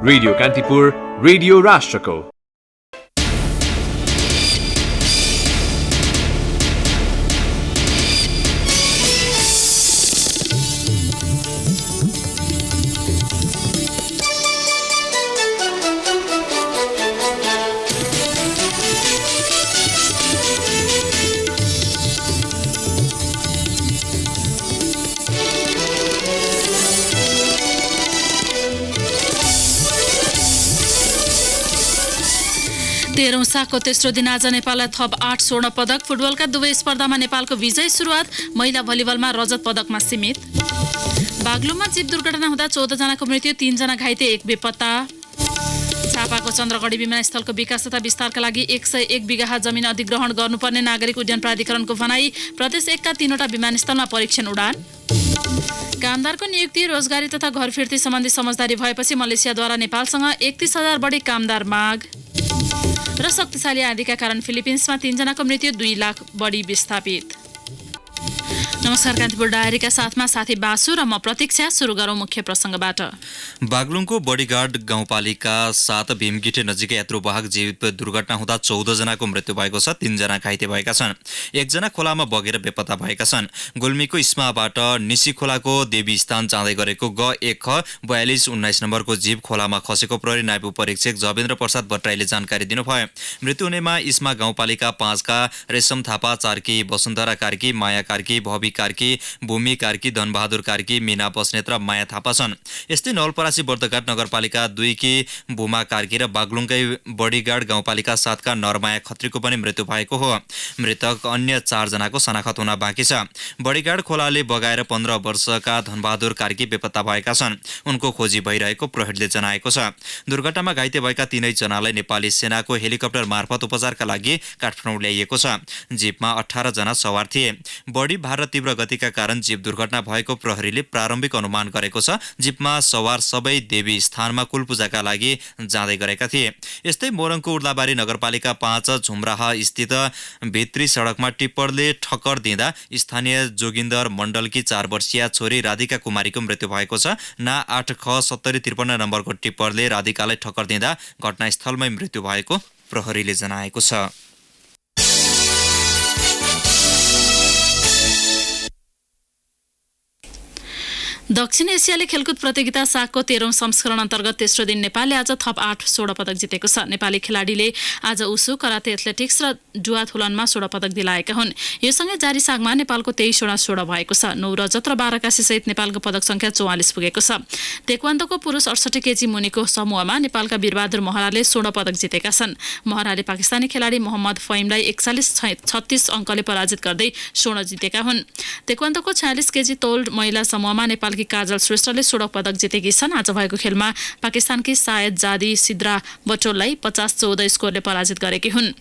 Radio Kantipur, radio राष्ट्रको। तेह्रौं साखको तेस्रो दिन आज नेपाललाई थप 8 स्वर्ण पदक। फुटबलका दुवै स्पर्धामा नेपालको विजय सुरुवात। महिला भलिबलमा रजत पदकमा सीमित। बागलुङमा जीप दुर्घटना हुँदा 14 जनाको मृत्यु, 3 जना घाइते, 1 बेपत्ता। झापाको चन्द्रगढी विमानस्थलको विकास तथा विस्तारका लागि 101 बिघा जमिन अधिग्रहण गर्नुपर्ने नागरिक उड्डयन प्राधिकरणको भनाई। प्रदेश 1 का 3वटा विमानस्थलमा परीक्षण उडान। कामदारको नियुक्ति, रोजगारी तथा घर फिर्ती सम्बन्धी समझदारी भएपछि मलेसियाद्वारा नेपालसँग 31,000 बढी कामदार माग। र शक्तिशाली आँधीका कारण फिलिपिन्समा 3 जनाको मृत्यु, 2 लाख बढी विस्थापित। नमस्कार, कान्तिपुर डायरीका साथमा साथी बासु र म प्रतीक्षा। सुरु गरौँ मुख्य प्रसङ्गबाट। बागलुङको बडीगार्ड गाउँपालिका 7 भीमगिठे नजिकै यात्रुवाहक जीप दुर्घटना हुँदा 14 जनाको मृत्यु भएको छ, 3 जना घाइते भएका छन्। 1 जना खोलामा बगेर बेपत्ता भएका छन्। गुल्मीको इस्माबाट निसी खोलाको देवी स्थान जाँदै गरेको ग1 ख 4219 नम्बरको जीप खोलामा खसेको प्रहरी नायब परीक्षक जवेन्द्र प्रसाद भट्टराईले जानकारी दिनुभयो। मृत्यु हुनेमा इस्मा गाउँपालिका 5 का रेशम थापा, चार्की वसुन्धरा कार्की, माया कार्की, भवी कार्की, भूमि कार्की, धनबहादुर कार्की, मीना बस्नेत र माया थापा छन्। यस्तै नवलपरासी बर्दघाट नगरपालिका 2 की भूमा कार्की र बागलुङकै बडीगार्ड गाउँपालिका 7 का नरमाया खत्रीको पनि मृत्यु भएको हो। मृतक अन्य 4 जनाको शनाखत हुन बाँकी छ। बडीगार्ड खोलाले बगाएर 15 वर्षका धनबहादुर कार्की बेपत्ता भएका छन्। उनको खोजी भइरहेको प्रहरीले जनाएको छ। दुर्घटनामा घाइते भएका 3 जनालाई नेपाली सेनाको हेलिकप्टर मार्फत उपचारका लागि काठमाडौँ ल्याइएको छ। जीपमा 18 जना सवार थिए। बढी भार र तीव्र गतिका कारण जीप दुर्घटना भएको प्रहरीले प्रारम्भिक अनुमान गरेको छ। जीपमा सवार सबै देवी स्थानमा कुलपूजाका लागि जाँदै गरेका थिए। यस्तै मोरङको उर्लाबारी नगरपालिका 5 झुमराहा स्थित भित्री सडकमा टिप्परले ठक्कर दिँदा स्थानीय जोगिन्दर मण्डलकी 4 वर्षीय छोरी राधिका कुमारीको मृत्यु भएको छ। ना 8 ख 7053 नम्बरको टिप्परले राधिकालाई ठक्कर दिँदा घटनास्थलमै मृत्यु भएको प्रहरीले जनाएको छ। दक्षिण एसियाली खेलकुद प्रतियोगिता सागको 13औं संस्करण अन्तर्गत तेस्रो दिन नेपालले आज थप 8 स्वर्ण पदक जितेको छ। नेपाली खेलाडीले आज उसु, कराते, एथलेटिक्स र डुआथलोनमा स्वर्ण पदक दिलाएका हुन्। यो सँगै जारी सागमा नेपालको 23वटा स्वर्ण भएको छ। 9 रजत र 12 काँसी सहित नेपालको पदक संख्या 44 पुगेको छ। तेक्वान्दोको पुरुष 68 केजी मुनिको समूहमा नेपालका वीरबहादुर महराले स्वर्ण पदक जितेका छन्। महराले पाकिस्तानी खेलाडी मोहम्मद फहिमलाई 41-36 अङ्कले पराजित गर्दै स्वर्ण जितेका हुन्। तेक्वान्दोको 46 केजी तौल महिला समूहमा नेपाल काजल श्रेष्ठले स्वर्ण पदक जितेकी छन्। आज भएको खेलमा पाकिस्तानकी सायद जादी सिद्रा बटोललाई 50-14 स्कोरले पराजित गरेकी हुन्।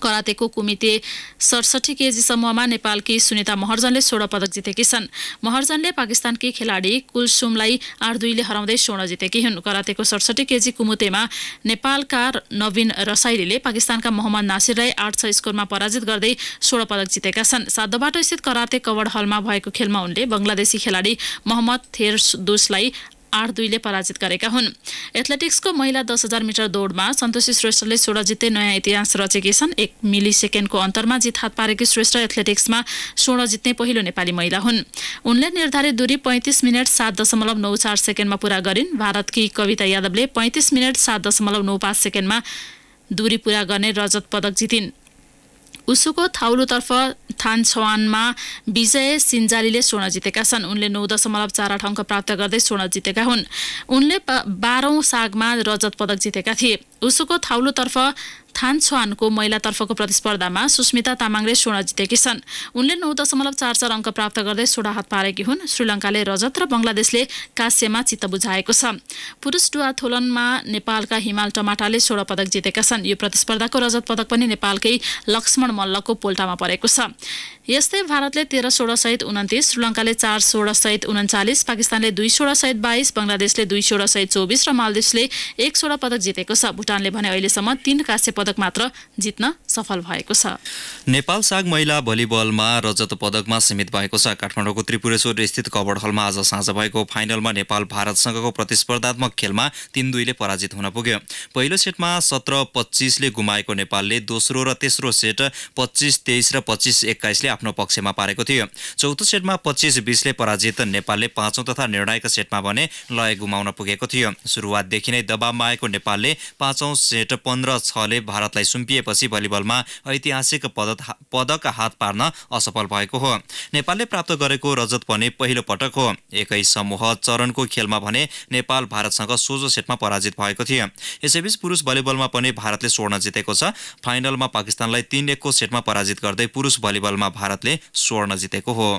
करातेको कुमिते 67 केजी समूहमा नेपालकी सुनिता महर्जनले स्वर्ण पदक जितेकी छन्। महर्जनले पाकिस्तानकी खेलाडी कुलसुमलाई 8-2 ले हराउँदै स्वर्ण जितेकी हुन्। करातेको 67 केजी कुमुतेमा नेपालका नवीन रसाइलीले पाकिस्तानका मोहम्मद नासिरलाई 8-6 स्कोरमा पराजित गर्दै स्वर्ण पदक जितेका छन्। साधोबाटो स्थित कराते कवड हलमा भएको खेलमा उनले बंगलादेशी खेलाडी मोहम्मद थेरदुसलाई 8-2 ले पराजित गरेका हुन्। एथलेटिक्सको महिला 10,000 मिटर दौडमा सन्तोषी श्रेष्ठले स्वर्ण जित्दै नयाँ इतिहास रचेकी छन्। 1 मिलिसेकेन्डको अन्तरमा जित हात पारेकी श्रेष्ठ एथलेटिक्समा स्वर्ण जित्ने पहिलो नेपाली महिला हुन्। उनले निर्धारित दूरी 35 मिनेट 7.94 सेकेन्डमा पूरा गरिन्। भारतकी कविता यादवले 35 मिनेट 7.95 सेकेन्डमा दूरी पूरा गर्ने रजत पदक जितिन्। उसुको थाउलुतर्फ थानछवानमा विजय सिन्जालीले स्वर्ण जितेका छन्। उनले 9.48 अङ्क प्राप्त गर्दै स्वर्ण जितेका हुन्। उनले 12औं सागमा रजत पदक जितेका थिए। उसुको थाउलुतर्फ थानछवानको महिलातर्फको प्रतिस्पर्धामा सुस्मिता तामाङले स्वर्ण जितेकी छन्। उनले 9.44 अङ्क प्राप्त गर्दै स्वर्ण हात पारेकी हुन्। श्रीलङ्काले रजत र बंगलादेशले काँस्यमा चित्त बुझाएको छ। पुरुष डुआथलोनमा नेपालका हिमाल टमाटाले स्वर्ण पदक जितेका छन्। यो प्रतिस्पर्धाको रजत पदक पनि नेपालकै लक्ष्मण मल्लको पोल्टामा परेको छ। यस्तै भारतले 13 स्वर्ण सहित 29, श्रीलङ्काले 4 स्वर्ण सहित 39, पाकिस्तानले 2 स्वर्ण सहित 22, बंगलादेशले 2 स्वर्ण सहित 24 र मालदिप्सले 1 स्वर्ण पदक जितेको छ। भुटानले भने अहिलेसम्म 3 काँस्य पदक मात्र जित्न सफल भएको छ। नेपाल साग महिला भलिबलमा रजत पदकमा सीमित भएको छ। काठमाडौँको त्रिपुरेश्वर स्थित कबड हलमा आज साँझ भएको फाइनलमा नेपाल भारतसँगको प्रतिस्पर्धात्मक खेलमा 3-2ले पराजित हुन पुग्यो। पहिलो सेटमा 17-25ले गुमाएको नेपालले दोस्रो र तेस्रो सेट 25-23 र 25-21ले आफ्नो पक्षमा पारेको थियो। चौथो सेटमा 25-20ले पराजित नेपालले पाँचौं तथा निर्णायक सेटमा भने लय गुमाउन पुगेको थियो। सुरुवातदेखि नै दबावमा आएको नेपालले पाँचौं सेट 15-6ले भारतलाई सुम्पिएपछि भलिबलमा ऐतिहासिक पदक हात पार्न असफल भएको हो। नेपालले प्राप्त गरेको रजत पनि पहिलो पटक हो। एकै समूह चरणको खेलमा भने नेपाल भारतसँग सोझो सेटमा पराजित भएको थियो। यसैबीच पुरुष भलिबलमा पनि भारतले स्वर्ण जितेको छ। फाइनलमा पाकिस्तानलाई 3-1को सेटमा पराजित गर्दै पुरुष भलिबलमा भारतले स्वर्ण जितेको हो।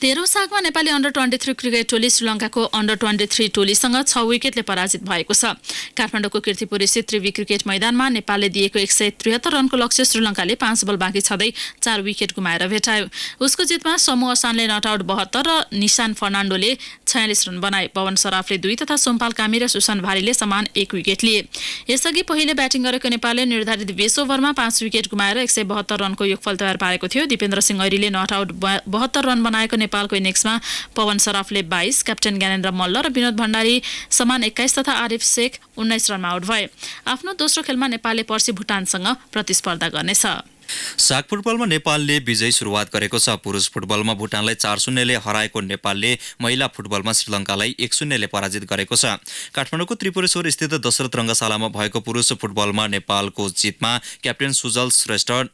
13औं सागमा नेपाली अन्डर 23 क्रिकेट टोली श्रीलङ्काको अन्डर 23 टोलीसँग 6 विकेटले पराजित भएको छ। काठमाडौँको कीर्तिपुर स्थित त्रिवी क्रिकेट मैदानमा नेपालले दिएको 173 रनको लक्ष्य श्रीलङ्काले 5 बल बाँकी छँदै 4 विकेट गुमाएर भेटायो। उसको जितमा समूह असानले नट आउट 72 र निशान फर्नान्डोले 46 रन बनाए। पवन सराफले 2 तथा सोमपाल कामी र सुशान भारीले समान 1 विकेट लिए। यसअघि पहिले ब्याटिङ गरेको नेपालले निर्धारित 20 ओभरमा 5 विकेट गुमाएर 172 रनको योगफल तयार पारेको थियो। दिपेन्द्र सिंह ऐरीले नट आउट 72 रन बनाएको नेपालको इनिङ्समा पवन सराफले 22, क्याप्टेन ज्ञानेन्द्र मल्ल र विनोद भण्डारी समान 21 तथा आरिफ शेख 19 रनमा आउट भए। आफ्नो दोस्रो खेलमा नेपालले पर्सि भुटानसँग प्रतिस्पर्धा गर्नेछ। साग फुटबलमा नेपालले विजयी सुरुवात गरेको छ। पुरुष फुटबलमा भुटानलाई 4-0ले हराएको नेपालले महिला फुटबलमा श्रीलङ्कालाई 1-0ले पराजित गरेको छ। काठमाडौँको त्रिपुरेश्वर स्थित दशरथ रङ्गशालामा भएको पुरुष फुटबलमा नेपालको जितमा क्याप्टेन सुजल श्रेष्ठ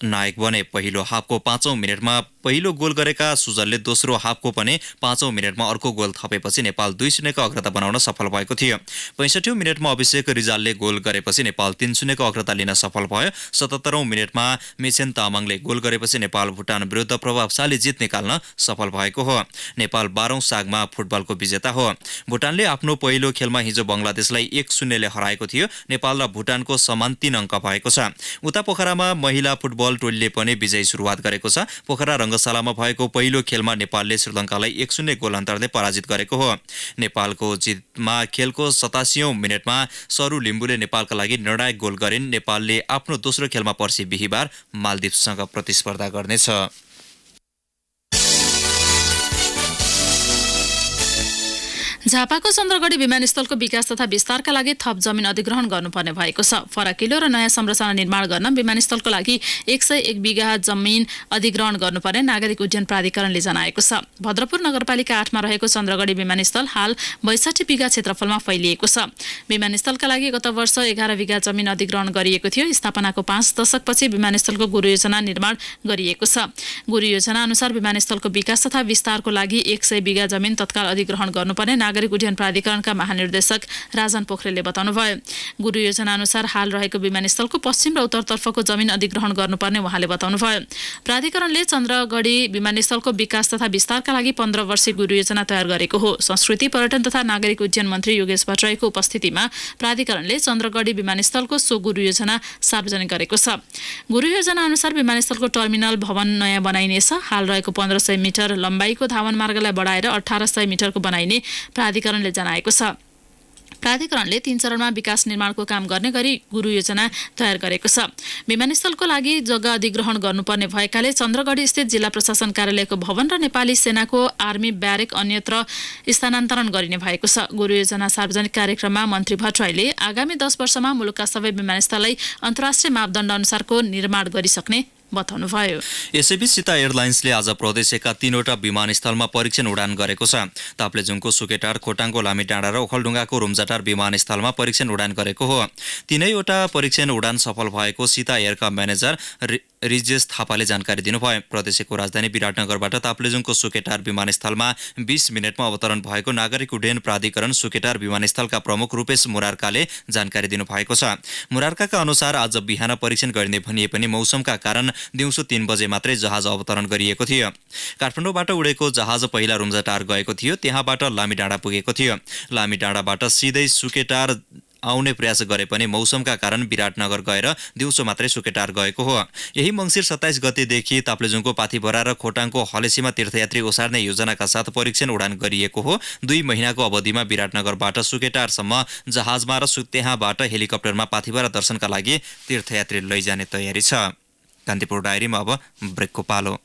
नायक बने। पहिलो हाफको 5औं मिनेटमा पहिलो गोल गरेका सुजलले दोस्रो हाफको पनि 5औं मिनेटमा अर्को गोल थपेपछि नेपाल 2-0 को अग्रता बनाउन सफल भएको थियो। 65औं मिनेटमा अभिषेक रिजालले गोल गरेपछि नेपाल 3-0 को अग्रता लिन सफल भयो। 77औं मिनेटमा मिछेन तामाङले गोल गरेपछि नेपाल भुटान विरुद्ध प्रभावशाली जित निकाल्न सफल भएको हो। नेपाल 12औं सागमा फुटबलको विजेता हो। भुटानले आफ्नो पहिलो खेलमा हिजो बंगलादेशलाई 1-0ले हराएको थियो। नेपाल र भुटानको समान 3 अङ्क भएको छ। उता पोखरामा महिला फुटबल टोलीले पनि विजयी सुरुवात गरेको छ। पोखरा रङ्गशालामा भएको पहिलो खेलमा नेपालले श्रीलङ्कालाई 1-0 गोल अन्तरले पराजित गरेको हो। नेपालको जितमा खेलको 87औं मिनेटमा सरु लिम्बुले नेपालका लागि निर्णायक गोल गरिन्। नेपालले आफ्नो दोस्रो खेलमा पर्सि बिहीबार मालदिप्ससँग प्रतिस्पर्धा गर्नेछ। झापाको चन्द्रगढी विमानस्थलको विकास तथा विस्तारका लागि थप जमिन अधिग्रहण गर्नुपर्ने भएको छ। फराकिलो र नयाँ संरचना निर्माण गर्न विमानस्थलको लागि 101 बिघा जमिन अधिग्रहण गर्नुपर्ने नागरिक उड्डयन प्राधिकरणले जनाएको छ। भद्रपुर नगरपालिका 8 मा रहेको चन्द्रगढी विमानस्थल हाल 62 बिघा क्षेत्रफलमा फैलिएको छ। विमानस्थलका लागि गत वर्ष 11 बिघा जमिन अधिग्रहण गरिएको थियो। स्थापनाको 5 दशकपछि विमानस्थलको गुरु योजना निर्माण गरिएको छ। गुरु योजना अनुसार विमानस्थलको विकास तथा विस्तारको लागि 100 बिघा जमिन तत्काल अधिग्रहण गर्नुपर्ने नागरिक उड्डयन प्राधिकरणका महानिर्देशक राजन पोखरेलले बताउनुभयो। गुरु योजना अनुसार हाल रहेको विमानस्थलको पश्चिम र उत्तरतर्फको जमिन अधिग्रहण गर्नुपर्ने उहाँले बताउनुभयो। प्राधिकरणले चन्द्रगढी विमानस्थलको विकास तथा विस्तारका लागि 15 वर्षीय गुरु योजना तयार गरेको हो। संस्कृति पर्यटन तथा नागरिक उड्डयन मन्त्री योगेश भट्टराईको उपस्थितिमा प्राधिकरणले चन्द्रगढी विमानस्थलको सो गुरु योजना सार्वजनिक गरेको छ। गुरु योजना अनुसार विमानस्थलको टर्मिनल भवन नयाँ बनाइनेछ। हाल रहेको 1500 मिटर लम्बाइको धावन मार्गलाई बढाएर 1800 मिटरको बनाइने प्राधिकरणले जनाएको छ। प्राधिकरणले 3 चरणमा विकास निर्माणको काम गर्ने गरी गुरु योजना तयार गरेको छ। विमानस्थलको लागि जग्गा अधिग्रहण गर्नुपर्ने भएकाले चन्द्रगढी स्थित जिल्ला प्रशासन कार्यालयको भवन र नेपाली सेनाको आर्मी ब्यारेक अन्यत्र स्थानान्तरण गरिने भएको छ। गुरु योजना सार्वजनिक कार्यक्रममा मन्त्री भट्टराईले आगामी 10 वर्षमा मुलुकका सबै विमानस्थललाई अन्तर्राष्ट्रिय मापदण्ड अनुसारको निर्माण गरिसक्ने बताउनुभयो। यसैबीच सीता एयरलाइन्सले आज प्रदेशका 3वटा विमानस्थलमा परीक्षण उडान गरेको छ। ताप्लेजुङको सुकेटार, खोटाङको लामीडाँडा र ओखलढुङ्गाको रुम्जाटार विमानस्थलमा परीक्षण उडान गरेको हो। तीनैवटा परीक्षण उडान सफल भएको सीता एयरका म्यानेजर रिजेश थापाले जानकारी दिनुभयो। प्रदेशको राजधानी विराटनगरबाट ताप्लेजुङको सुकेटार विमानस्थलमा 20 मिनेटमा अवतरण भएको नागरिक उड्डयन प्राधिकरण सुकेटार विमानस्थलका प्रमुख रूपेश मुरारकाले जानकारी दिनुभएको छ। मुरारकाका अनुसार आज बिहान परीक्षण गरिने भनिए पनि मौसमका कारण दिउँसो 3 बजे मात्रै जहाज अवतरण गरिएको थियो। काठमाडौँबाट उडेको जहाज पहिला रुम्जाटार गएको थियो, त्यहाँबाट लामीडाँडा पुगेको थियो। लामीडाँडाबाट सिधै सुकेटार आउने प्रयास गरे पनि मौसमका कारण विराटनगर गएर दिउँसो मात्रै सुकेटार गएको हो। यही मङ्सिर 27 गतेदेखि ताप्लेजुङको पाथिभरा र खोटाङको हलेसीमा तीर्थयात्री ओसार्ने योजनाका साथ परीक्षण उडान गरिएको हो। 2 महिनाको अवधिमा विराटनगरबाट सुकेटारसम्म जहाजमा र त्यहाँबाट हेलिकप्टरमा पाथिभरा दर्शनका लागि तीर्थयात्री लैजाने तयारी छ। कान्तिपुर डायरीमा अब ब्रेकको पालो।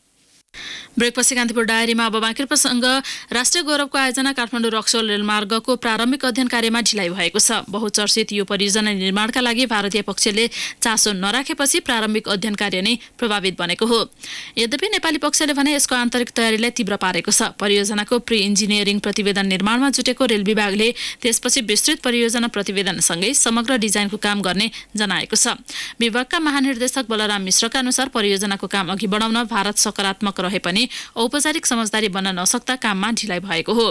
ब्रेकपछि कान्तिपुर डायरीमा अब बाँकी प्रसङ्ग। राष्ट्रिय गौरवको आयोजना काठमाडौँ रक्सोल रेलमार्गको प्रारम्भिक अध्ययन कार्यमा ढिलाइ भएको छ। बहुचर्चित यो परियोजना निर्माणका लागि भारतीय पक्षले चासो नराखेपछि प्रारम्भिक अध्ययन कार्य नै प्रभावित बनेको हो। यद्यपि नेपाली पक्षले भने यसको आन्तरिक तयारीलाई तीव्र पारेको छ। परियोजनाको प्री इन्जिनियरिङ प्रतिवेदन निर्माणमा जुटेको रेल विभागले त्यसपछि विस्तृत परियोजना प्रतिवेदनसँगै समग्र डिजाइनको काम गर्ने जनाएको छ। विभागका महानिर्देशक बलराम मिश्रका अनुसार परियोजनाको काम अघि बढाउन भारत सकारात्मक रहे पनि औपचारिक समझदारी बन्न नसक्दा काममा ढिलाइ भएको हो।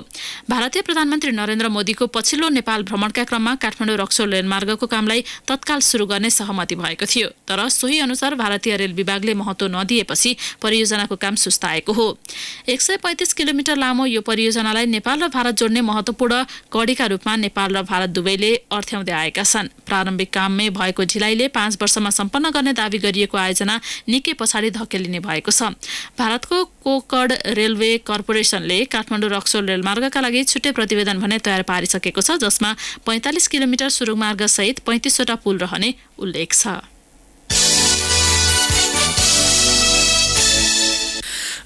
भारतीय प्रधानमन्त्री नरेन्द्र मोदीको पछिल्लो नेपाल भ्रमणका क्रममा काठमाडौँ रक्सोल रेलमार्गको कामलाई तत्काल सुरु गर्ने सहमति भएको थियो। तर सोही अनुसार भारतीय रेल विभागले महत्त्व नदिएपछि परियोजनाको काम सुस्ताएको हो। 135 किलोमिटर लामो यो परियोजनालाई नेपाल र भारत जोड्ने महत्त्वपूर्ण कडीका रूपमा नेपाल र भारत दुवैले अर्थ्याउँदै आएका छन्। प्रारम्भिक काममै भएको ढिलाइले 5 वर्षमा सम्पन्न गर्ने दावी गरिएको आयोजना निकै पछाडि धकेलिने भएको छ। भारतको कोकड रेलवे कर्पोरेसनले काठमाडौँ रक्सोल रेलमार्गका लागि छुट्टै प्रतिवेदन भने तयार पारिसकेको छ, जसमा 45 किलोमिटर सुरुङमार्ग सहित 35 वटा पुल रहने उल्लेख छ।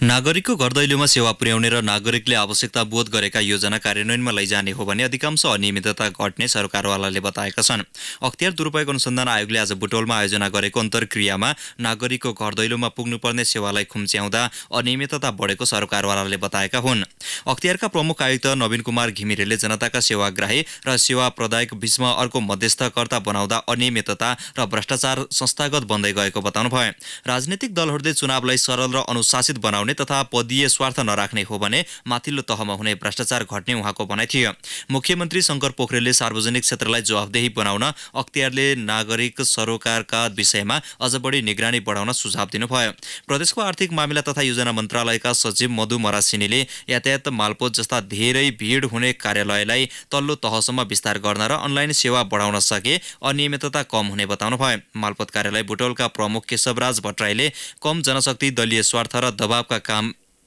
नागरिकको घर दैलोमा सेवा पुर्याउने र नागरिकले आवश्यकता बोध गरेका योजना कार्यान्वयनमा लैजाने हो भने अधिकांश अनियमितता घट्ने सरकारवालाले बताएका छन्। अख्तियार दुरुपयोग अनुसन्धान आयोगले आज बुटवलमा आयोजना गरेको अन्तर्क्रियामा नागरिकको घर दैलोमा पुग्नुपर्ने सेवालाई खुम्च्याउँदा अनियमितता बढेको सरकारवालाले बताएका हुन्। अख्तियारका प्रमुख आयुक्त नवीन कुमार घिमिरेले जनताका सेवाग्राही र सेवा प्रदायक बीचमा अर्को मध्यस्थकर्ता बनाउँदा अनियमितता र भ्रष्टाचार संस्थागत बन्दै गएको बताउनुभयो। राजनीतिक दलहरूले चुनावलाई सरल र अनुशासित बनाउने तथा पदीय स्वार्थ नराख्ने हो भने माथिल्लो तहमा हुने भ्रष्टाचार घट्ने उहाँको भनाइ थियो। मुख्यमन्त्री शङ्कर पोखरेलले सार्वजनिक क्षेत्रलाई जवाफदेही बनाउन अख्तियारले नागरिक सरोकारका विषयमा अझ बढी निगरानी बढाउन सुझाव दिनुभयो। प्रदेशको आर्थिक मामिला तथा योजना मन्त्रालयका सचिव मधु मरासिनीले यातायात मालपोत जस्ता धेरै भिड हुने कार्यालयलाई तल्लो तहसम्म विस्तार गर्न र अनलाइन सेवा बढाउन सके अनियमितता कम हुने बताउनुभयो। मालपोत कार्यालय बुटवलका प्रमुख केशवराज भट्टराईले कम जनशक्ति, दलीय स्वार्थ र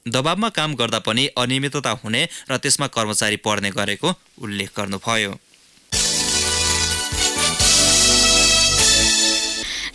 दबावमा काम गर्दा पनि अनियमितता हुने र त्यसमा कर्मचारी पर्ने गरेको उल्लेख गर्नुभयो।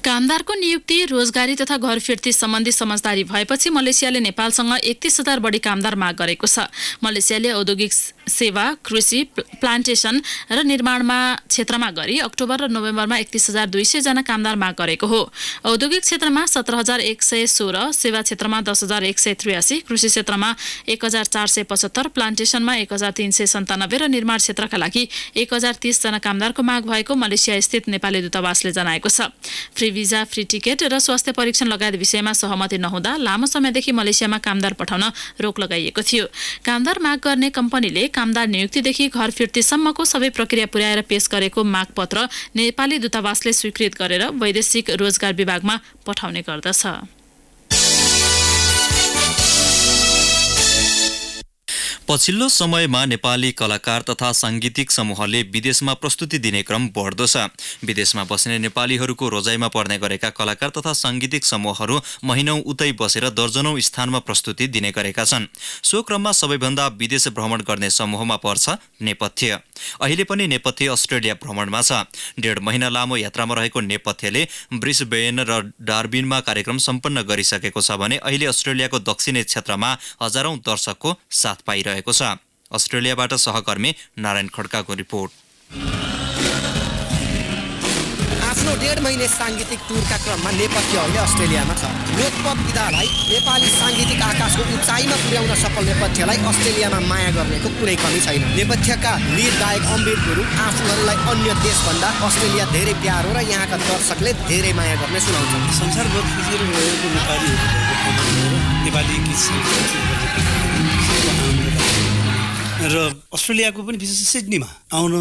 कामदारको नियुक्ति, रोजगारी तथा घर फिर्ती सम्बन्धी समझदारी भएपछि मलेसियाले नेपालसँग 31,000 बढी कामदार माग गरेको छ। मलेसियाले औद्योगिक सेवा, कृषि, प्लान्टेसन र निर्माणमा क्षेत्रमा गरी अक्टोबर र नोभेम्बरमा 31,200 जना कामदार माग गरेको हो। औद्योगिक क्षेत्रमा 17,116, सेवा क्षेत्रमा 10,183, कृषि क्षेत्रमा 1,475, प्लान्टेसनमा 1,397 र निर्माण क्षेत्रका लागि 1,030 जना कामदारको माग भएको मलेसिया स्थित नेपाली दूतावासले जनाएको छ। फ्री भिजा, फ्री टिकट र स्वास्थ्य परीक्षण लगायत विषयमा सहमति नहुँदा लामो समयदेखि मलेसियामा कामदार पठाउन रोक लगाइएको थियो। कामदार माग गर्ने कम्पनीले कामदार नियुक्तिदेखि घर फिर्तीसम्मको सबै प्रक्रिया पुर्याएर पेश गरेको मागपत्र नेपाली दूतावासले स्वीकृत गरेर वैदेशिक रोजगार विभागमा पठाउने गर्दछ। पछिल्लो समयमा नेपाली कलाकार तथा साङ्गीतिक समूहले विदेशमा प्रस्तुति दिने क्रम बढ्दो छ। विदेशमा बस्ने नेपालीहरूको रोजाइमा पर्ने गरेका कलाकार तथा साङ्गीतिक समूहहरू महिनौं उतै बसेर दर्जनौं स्थानमा प्रस्तुति दिने गरेका छन्। सो क्रममा सबैभन्दा विदेश भ्रमण गर्ने समूहमा पर्छ नेपथ्य। अहिले पनि नेपथ्य अस्ट्रेलिया भ्रमणमा छ। 1.5 महिना लामो यात्रामा रहेको नेपथ्यले ब्रिसबेन र डार्बिनमा कार्यक्रम सम्पन्न गरिसकेको छ भने अहिले अस्ट्रेलियाको दक्षिणी क्षेत्रमा हजारौं दर्शकको साथ पाइरहेको छ। अस्ट्रेलियाबाट सहकर्मी नारायण खड्काको रिपोर्ट। आफ्नो 1.5 महिने साङ्गीतिक टुरका क्रममा नेपथ्य अहिले अस्ट्रेलियामा छ। लोकपप विधालाई नेपाली साङ्गीतिक आकाशको उचाइमा पुर्याउन सफल नेपथ्यलाई अस्ट्रेलियामा माया गर्नेको कुनै कमी छैन। नेपथ्यका लीड गायक अम्बिर गुरुङ आफूहरूलाई अन्य देशभन्दा अस्ट्रेलिया धेरै प्यारो र यहाँका दर्शकले धेरै माया गर्ने सुनाउँछन्। संसारभर खोजिरहेको नेपाली गीत र अस्ट्रेलियाको पनि विशेष सिडनीमा आउन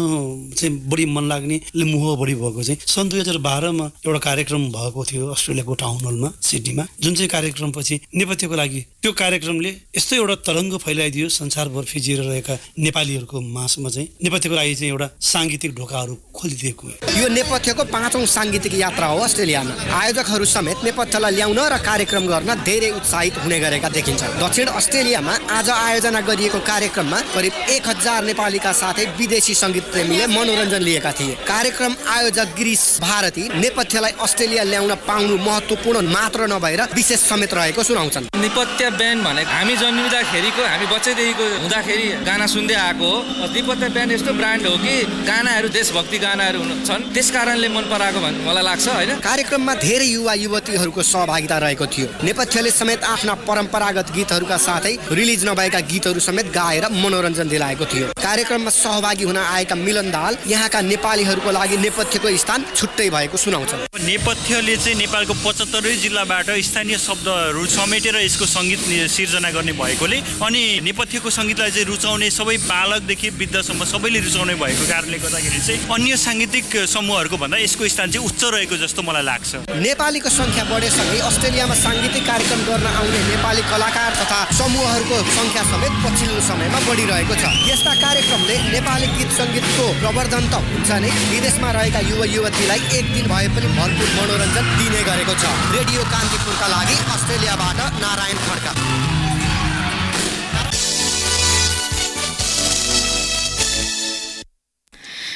चाहिँ बढी मन लाग्नेले मोह बढी भएको चाहिँ सन् 2012मा एउटा कार्यक्रम भएको थियो अस्ट्रेलियाको टाउन हलमा सिडनीमा, जुन चाहिँ कार्यक्रम पछि नेपथ्यको लागि त्यो कार्यक्रमले यस्तो एउटा तरङ्ग फैलाइदियो संसारभर फिजिएर रहेका नेपालीहरूको माझमा चाहिँ नेपथ्यको लागि चाहिँ एउटा सांगीतिक ढोकाहरू खोलिदिएको हो। यो नेपथ्यको 5औं सांगीतिक यात्रा हो अस्ट्रेलियामा। आयोजकहरू समेत नेपथ्यलाई ल्याउन र कार्यक्रम गर्न धेरै उत्साहित हुने गरेका देखिन्छ। दक्षिण अस्ट्रेलियामा आज आयोजना गरिएको कार्यक्रममा करिब 1000 नेपालीका साथै विदेशी सङ्गीत प्रेमीले मनोरञ्जन लिएका थिए। कार्यक्रम आयोजक गिरीश भारती नेपथ्यलाई अस्ट्रेलिया ल्याउन पाउनु महत्त्वपूर्ण मात्र नभएर विशेष समेत रहेको सुनाउँछन्। नेपथ्य ब्यान्ड भने हामी जन्मिँदाखेरिको, हामी बच्चैदेखिको हुँदाखेरि गाना सुन्दै आएको हो। नेपथ्य ब्यान्ड यस्तो ब्रान्ड हो कि गानाहरू देशभक्ति गानाहरू छन्, त्यस कारणले मन पराएको भन्ने मलाई लाग्छ होइन। कार्यक्रममा धेरै युवा युवतीहरूको सहभागिता रहेको थियो। नेपथ्यले समेत आफ्ना परम्परागत गीतहरूका साथै रिलिज नभएका गीतहरू समेत गाएर मनोरञ्जन दिलाएको थियो। कार्यक्रममा सहभागी हुन आएका मिलन दाहाल यहाँका नेपालीहरूको लागि नेपथ्यको स्थान छुट्टै भएको सुनाउँछन्। नेपथ्यले चाहिँ नेपालको 75 जिल्लाबाट स्थानीय शब्दहरू समेटेर यसको सङ्गीत सिर्जना गर्ने भएकोले अनि नेपथ्यको सङ्गीतलाई चाहिँ रुचाउने सबै बालकदेखि वृद्धसम्म सबैले रुचाउने भएको कारणले गर्दाखेरि चाहिँ अन्य साङ्गीतिक समूहहरूको भन्दा यसको स्थान चाहिँ उच्च रहेको जस्तो मलाई लाग्छ। नेपालीको सङ्ख्या बढेसँगै अस्ट्रेलियामा साङ्गीतिक कार्यक्रम गर्न आउने नेपाली कलाकार तथा समूहहरूको सङ्ख्या समेत पछिल्लो समयमा बढिरहेको छ। यस्ता कार्यक्रमले नेपाली गीत सङ्गीतको प्रवर्धन त हुन्छ नै, विदेशमा रहेका युवा युवतीलाई एक दिन भए पनि भरपूर मनोरञ्जन दिने गरेको छ। रेडियो कान्तिपुरका लागि अस्ट्रेलियाबाट नारायण खड्का।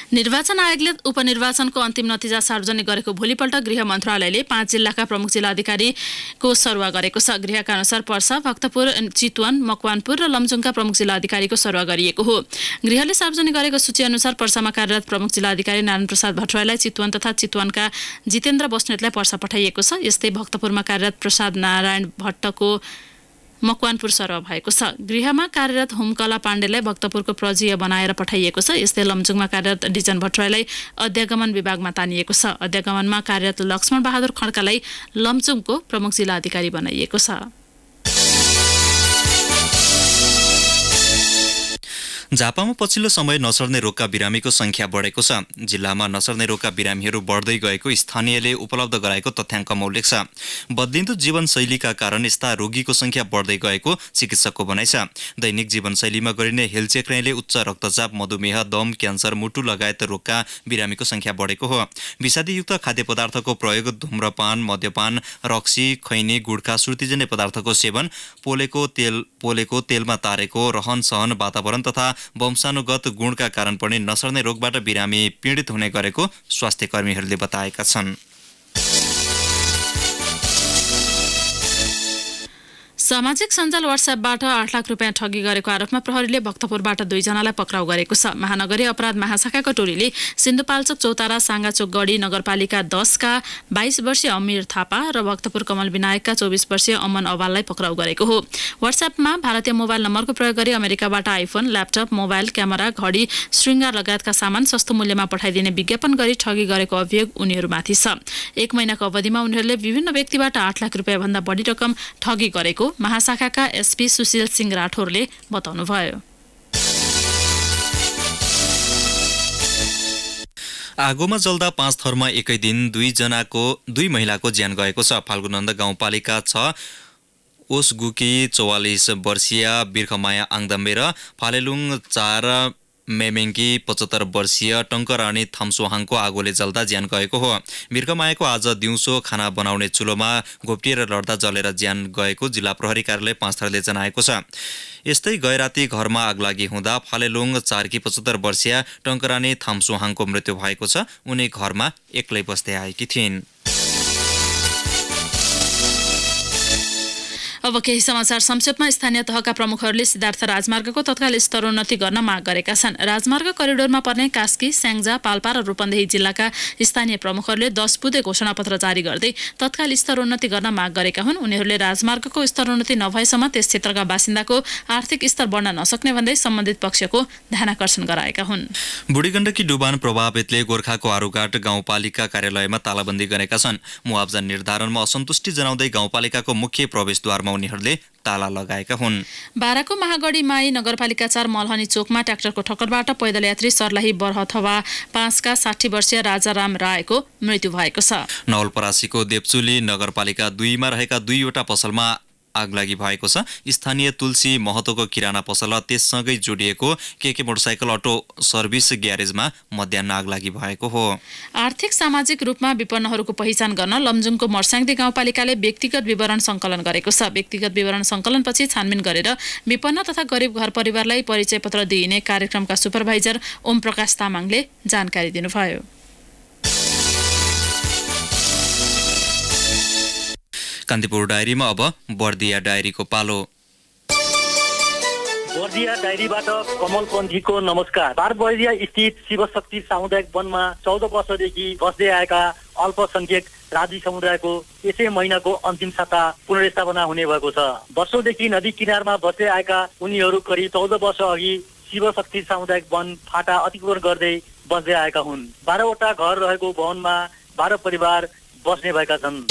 निर्वाचन आयोगले उपनिर्वाचनको अन्तिम नतिजा सार्वजनिक गरेको भोलिपल्ट गृह मन्त्रालयले 5 जिल्लाका प्रमुख जिल्लाधिकारीको सरुवा गरेको छ। गृहका अनुसार पर्सा, भक्तपुर, चितवन, मकवानपुर र लमजुङका प्रमुख जिल्लाधिकारीको सरुवा गरिएको हो। गृहले सार्वजनिक गरेको सूची अनुसार पर्सामा कार्यरत प्रमुख जिल्लाधिकारी नारायण प्रसाद भट्टराईलाई चितवन तथा चितवनका जितेन्द्र बस्नेतलाई पर्सा पठाइएको छ। यस्तै भक्तपुरमा कार्यरत प्रसाद नारायण भट्टको मकवानपुर सरुवा भएको छ। गृहमा कार्यरत हुमकला पाण्डेलाई भक्तपुरको प्रजीय बनाएर पठाइएको छ। यस्तै लमजुङमा कार्यरत डिजन भट्टराईलाई अध्यागमन विभागमा तानिएको छ। अध्यागमनमा कार्यरत लक्ष्मण बहादुर खड्कालाई लमजुङको प्रमुख जिल्लाधिकारी बनाइएको छ। झापामा पछिल्लो समय नसर्ने रोगका बिरामीको संख्या बढेको छ। जिल्लामा नसर्ने रोगका बिरामीहरू बढ्दै गएको स्थानीयले उपलब्ध गराएको तथ्याङ्कमा उल्लेख छ। बदलिँदो जीवनशैलीका कारण यस्ता रोगीको संख्या बढ्दै गएको चिकित्सकको भनाइ छ। दैनिक जीवनशैलीमा गरिने हेलचेक्राइले उच्च रक्तचाप, मधुमेह, दम, क्यान्सर, मुटु लगायत रोगका बिरामीको संख्या बढेको हो। विषादीयुक्त खाद्य पदार्थको प्रयोग, धूम्रपान, मद्यपान, रक्सी, खैनी, गुड्खा, श्रुतिजन्य पदार्थको सेवन, पोलेको तेलमा तारेको रहन सहन, वातावरण तथा वंशानुगत गुणका कारण पनि नसर्ने रोगबाट बिरामी पीडित हुने गरेको स्वास्थ्य कर्मीहरूले बताएका छन्। सामाजिक सञ्जाल व्हाट्सएपबाट 8 लाख रुपियाँ ठगी गरेको आरोपमा प्रहरीले भक्तपुरबाट 2 जनालाई पक्राउ गरेको छ। महानगरी अपराध महाशाखाको टोलीले सिन्धुपाल्चोक, चौतारा, साङ्गाचोक गढी नगरपालिका 10 का 22 वर्षीय अमीर थापा र भक्तपुर कमल विनायकका 24 वर्षीय अमन अवाललाई पक्राउ गरेको हो। व्हाट्सएपमा भारतीय मोबाइल नम्बरको प्रयोग गरी अमेरिकाबाट आइफोन, ल्यापटप, मोबाइल, क्यामेरा, घडी, श्रृङ्गार लगायतका सामान सस्तो मूल्यमा पठाइदिने विज्ञापन गरी ठगी गरेको अभियोग उनीहरूमाथि छ। 1 महिनाको अवधिमा उनीहरूले विभिन्न व्यक्तिबाट 8 लाख रुपियाँ भन्दा बढी रकम ठगी गरेको महाशाखाका एसपी सुशील सिंह राठौरले बताउनुभयो। आगोमा जल्दा 5 थरमा एकै दिन 2 महिलाको ज्यान गएको छ। फाल्गुनन्द गाउँपालिका 6 ओसगुकी 44 वर्षीय बिर्खमाया आङदम्बे र फालेलुङ 4 मेमेङ्की 75 वर्षीय टङ्करानी थम्सोहाङको आगोले जल्दा ज्यान गएको हो। बिर्खमायाको आज दिउँसो खाना बनाउने चुलोमा घोप्टिएर लड्दा जलेर ज्यान गएको जिल्ला प्रहरी कार्यालय 5 थरले जनाएको छ। यस्तै गैराती घरमा आगलागी हुँदा फालेलुङ 4 की 75 वर्षीय टङ्करानी थम्सोहाङको मृत्यु भएको छ। उनी घरमा एक्लै बस्दै आएकी थिइन्। अब केही समाचार संक्षेपमा। स्थानीय तहका प्रमुखहरूले सिद्धार्थ राजमार्गको तत्काल स्तरोन्नति गर्न माग गरेका छन्। राजमार्ग करिडोरमा पर्ने कास्की, स्याङ्जा, पाल्पा र रूपन्देही जिल्लाका स्थानीय प्रमुखहरूले 10 बुँदे घोषणापत्र जारी गर्दै तत्काल स्तरोन्नति गर्न माग गरेका हुन्। उनीहरूले राजमार्गको स्तरोन्नति नभएसम्म त्यस क्षेत्रका बासिन्दाको आर्थिक स्तर बढ्न नसक्ने भन्दै सम्बन्धित पक्षको ध्यानाकर्षण गराएका हुन्। बुढीगण्डकी डुबान प्रभावितले गोर्खाको आरुघाट गाउँपालिका कार्यालयमा तालाबन्दी गरेका छन्। मुआब्जा निर्धारणमा असन्तुष्टि जनाउँदै गाउँपालिकाको मुख्य प्रवेशद्वारमा उनीहरूले ताला लगाएका हुन्। बाराको महागढी माई नगरपालिका 4 मलहनी चोकमा ट्र्याक्टरको ठक्करबाट पैदल यात्री सर्लाही बरहथवा 5 का 60 वर्षीय राजाराम रायको मृत्यु भएको छ। नवलपरासीको देवचुली नगरपालिका 2 मा रहेका 2वटा पसलमा आगलागी भएको छ। स्थानीय तुलसी महतोको किराना पसल र त्यससँगै जोडिएको केके मोटरसाइकल अटो सर्भिस ग्यारेजमा मध्याह्न आगलागी भएको हो। आर्थिक सामाजिक रूपमा विपन्नहरूको पहिचान गर्न लमजुङको मर्स्याङदी गाउँपालिकाले व्यक्तिगत विवरण सङ्कलन गरेको छ। व्यक्तिगत विवरण सङ्कलनपछि छानबिन गरेर विपन्न तथा गरिब घर परिवारलाई परिचय पत्र दिइने कार्यक्रमका सुपरभाइजर ओम प्रकाश तामाङले जानकारी दिनुभयो। कान्तिपुर डायरीमा अब बर्दिया डायरीको पालो। बर्दिया डायरीबाट कमल पन्थीको नमस्कार। बर्दिया स्थित शिवशक्ति सामुदायिक वनमा 14 वर्षदेखि बस्दै आएका अल्पसंख्यक राजी समुदायको यसै महिनाको अन्तिम साता पुनर्स्थापना हुने भएको छ। वर्षौंदेखि नदी किनारमा बस्दै आएका उनीहरू करिब 14 वर्ष अघि शिवशक्ति सामुदायिक वन फाटा अतिक्रमण गर्दै बस्दै आएका हुन्। 12 वटा घर रहेको भवनमा 12 परिवार बस्ने भएका छन्।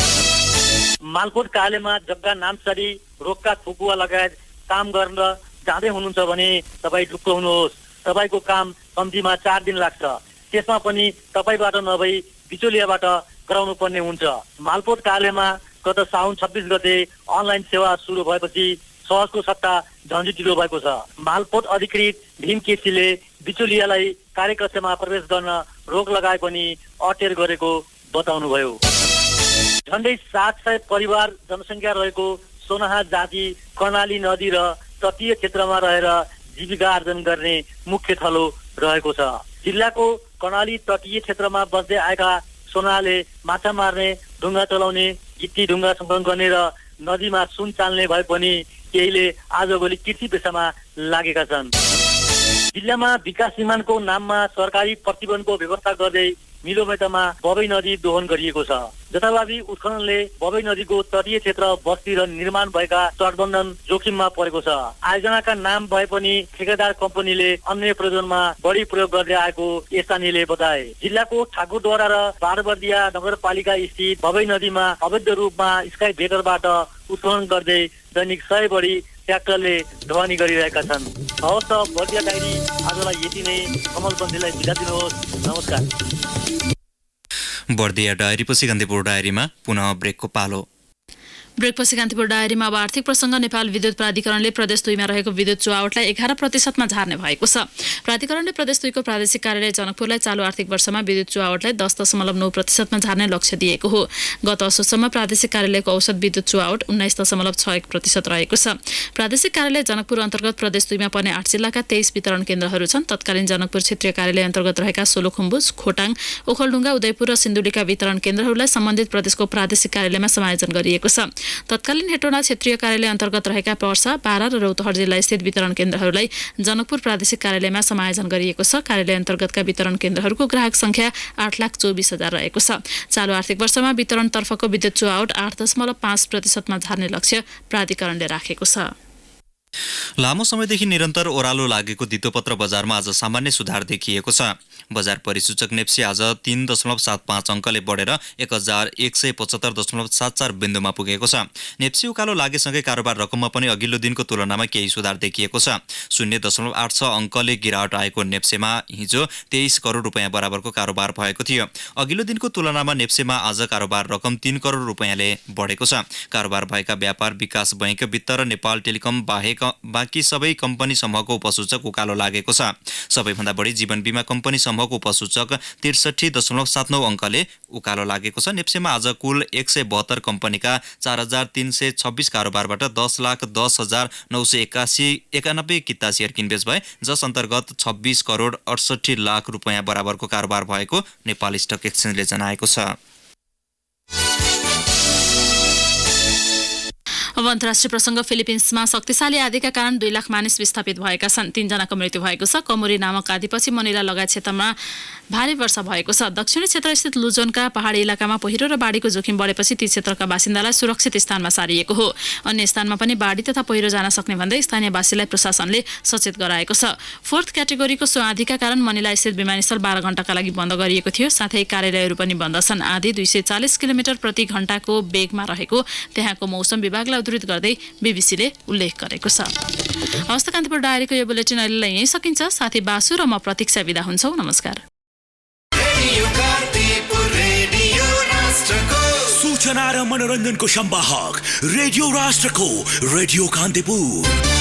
मालपोत कार्यालयमा जग्गा नामसारी रोक्का ठोकुवा लगायत काम गर्न जाँदै हुनुहुन्छ भने तपाईँ ढुक्क हुनुहोस्। तपाईँको काम कम्तीमा 4 दिन लाग्छ। त्यसमा पनि तपाईँबाट नभई बिचौलियाबाट गराउनु पर्ने हुन्छ। मालपोत कार्यालयमा गत साउन 26 गते अनलाइन सेवा सुरु भएपछि सहजको सट्टा झन्झटिलो भएको छ। मालपोत अधिकृत भीम केसीले बिचौलियालाई कार्यकक्षमा प्रवेश गर्न रोक लगाए पनि अटेर गरेको बताउनुभयो। झन्डै 700 परिवार जनसङ्ख्या रहेको सोनाहा जाति कर्णाली नदी र तटीय क्षेत्रमा रहेर जीविका आर्जन गर्ने मुख्य थलो रहेको छ। जिल्लाको कर्णाली तटीय क्षेत्रमा बस्दै आएका सोनाहाले माछा मार्ने, ढुङ्गा चलाउने, गिट्टी ढुङ्गा सङ्कलन गर्ने र नदीमा सुन चाल्ने भए पनि केहीले आजभोलि कृषि पेसामा लागेका छन्। जिल्लामा विकास निर्माणको नाममा सरकारी प्रतिबन्धको व्यवस्था गर्दै मिलोमेटामा बबई नदी दोहन गरिएको छ। जथाभावी उत्खननले बबई नदीको तटीय क्षेत्र बस्ती र निर्माण भएका तटबन्धन जोखिममा परेको छ। आयोजनाका नाम भए पनि ठेकेदार कम्पनीले अन्य प्रयोजनमा बढी प्रयोग गर्दै आएको स्थानीयले बताए। जिल्लाको ठाकुरद्वारा र बारबर्दिया नगरपालिका स्थित बबई नदीमा अवैध रूपमा स्काई भेटरबाट उत्खनन गर्दै दैनिक 100 बढी ट्र्याक्टरले ढुवानी गरिरहेका छन्। हवस् त बर्दिया डायरी आजलाई यति नै। कमल पन्थीलाई बिदा दिनुहोस्। नमस्कार। बर्दिया डायरीपछि कान्तिपुर डायरीमा पुनः ब्रेकको पालो। ब्रेकपछि कान्तिपुर डायरीमा अब आर्थिक प्रसङ्ग। नेपाल विद्युत प्राधिकरणले प्रदेश 2 मा रहेको विद्युत चुहावटलाई 11% मा झार्ने भएको छ। प्राधिकरणले प्रदेश 2 को प्रादेशिक कार्यालय जनकपुरलाई चालू आर्थिक वर्षमा विद्युत चुहावटलाई 10.9% मा झार्ने लक्ष्य दिएको हो। गत असोजसम्म प्रादेशिक कार्यालयको औसत विद्युत चुहावट 19.61% रहेको छ। प्रादेशिक कार्यालय जनकपुर अन्तर्गत प्रदेश 2 मा पर्ने 8 जिल्लाका 23 वितरण केन्द्रहरू छन्। तत्कालीन जनकपुर क्षेत्रीय कार्यालय अन्तर्गत रहेका सोलुखुम्बु, खोटाङ, ओखलढुङ्गा, उदयपुर र सिन्धुलीका वितरण केन्द्रहरूलाई सम्बन्धित प्रदेशको प्रादेशिक कार्यालयमा समायोजन गरिएको छ। तत्कालीन हेटौँडा क्षेत्रीय कार्यालय अन्तर्गत रहेका पर्सा, बारा र रौतहट जिल्ला स्थित वितरण केन्द्रहरूलाई जनकपुर प्रादेशिक कार्यालयमा समायोजन गरिएको छ। कार्यालय अन्तर्गतका वितरण केन्द्रहरूको ग्राहक संख्या 8,24,000 रहेको छ। चालू आर्थिक वर्षमा वितरणतर्फको विद्युत चुहावट 8.5% मा झार्ने लक्ष्य प्राधिकरणले राखेको छ। लामो समयदेखि निरन्तर ओह्रालो लागेको धितोपत्र बजारमा आज सामान्य सुधार देखिएको छ। बजार परिसूचक नेप्सी आज 3.75 अङ्कले बढेर 1175.74 बिन्दुमा पुगेको छ। नेप्सी उकालो लागेसँगै कारोबार रकममा पनि अघिल्लो दिनको तुलनामा केही सुधार देखिएको छ। 0.86 अङ्कले गिरावट आएको नेप्सेमा हिजो 23 करोड रुपियाँ बराबरको कारोबार भएको थियो। अघिल्लो दिनको तुलनामा नेप्सेमा आज कारोबार रकम 3 करोड रुपियाँले बढेको छ। कारोबार भएका व्यापार विकास बैंक, वित्त र नेपाल टेलिकम बाहेक बाँकी सबै कम्पनी समूहको उपसूचक उकालो लागेको छ। सबैभन्दा बढी जीवन बीमा कम्पनी समूहको उपसूचक 63.79 अङ्कले उकालो लागेको छ। नेप्सेमा आज कुल 172 कम्पनीका 4,326 कारोबारबाट 10,10,991 किता सेयर किनबेच भए, जस अन्तर्गत 26 करोड 68 लाख रुपियाँ बराबरको कारोबार भएको नेपाल स्टक एक्सचेन्जले जनाएको छ। अब अन्तर्राष्ट्रिय प्रसङ्ग। फिलिपिन्समा शक्तिशाली आँधीका कारण 2 लाख मानिस विस्थापित भएका छन्। 3 जनाको मृत्यु भएको छ। कमुरी नामक आँधीपछि मनिला लगायत क्षेत्रमा भारी वर्षा भएको छ। दक्षिणी क्षेत्रस्थित लुजोनका पहाडी इलाकामा पहिरो र बाढीको जोखिम बढेपछि ती क्षेत्रका बासिन्दालाई सुरक्षित स्थानमा सारिएको हो। अन्य स्थानमा पनि बाढी तथा पहिरो जान सक्ने भन्दै स्थानीयवासीलाई प्रशासनले सचेत गराएको छ। 4th क्याटेगोरीको सो आँधीका कारण मनिला स्थित विमानस्थल 12 घण्टाका लागि बन्द गरिएको थियो। साथै कार्यालयहरू पनि बन्द छन्। आँधी 240 किलोमिटर प्रति घण्टाको वेगमा रहेको त्यहाँको मौसम विभागलाई उद्धृत गर्दै बीबीसीले उल्लेख गरेको छ। हस्त कान्तिपुर डायरीको यो बुलेटिन अहिलेलाई यहीँ सकिन्छ। साथी बासु र म प्रतीक्षा बिदा हुन्छौँ। नमस्कार। सूचना र मनोरञ्जनको संवाहक रेडियो राष्ट्रको रेडियो कान्तिपुर।